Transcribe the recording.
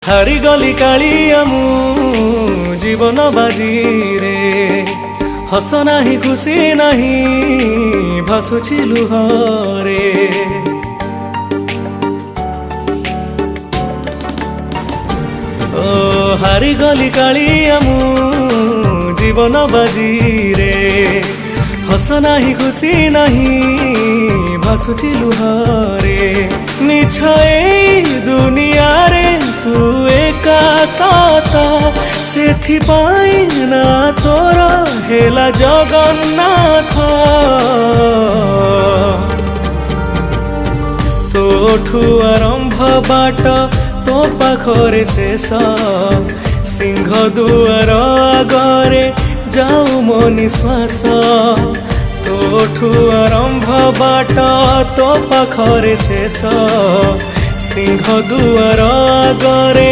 हारिगली कालिया मु जीवन बाजी रे हस नाही खुशी नहीं भासुछि लुहरे। ओ हारिगली कालिया मु जीवन बाजी रे हस नाही खुशी नहीं भासुछि लुहरे। मिछ ए दुनिया रे तू एका सता सेथिपाई ना तोर हेला जगन्नाथ। तोठू आरंभ बाट तो पाखरे शेष सिंह दुआर आगरे जाऊ मो निश्वास। तोठू आरंभ बाट तो पाखरे शेष सिंह दुआर आगरे।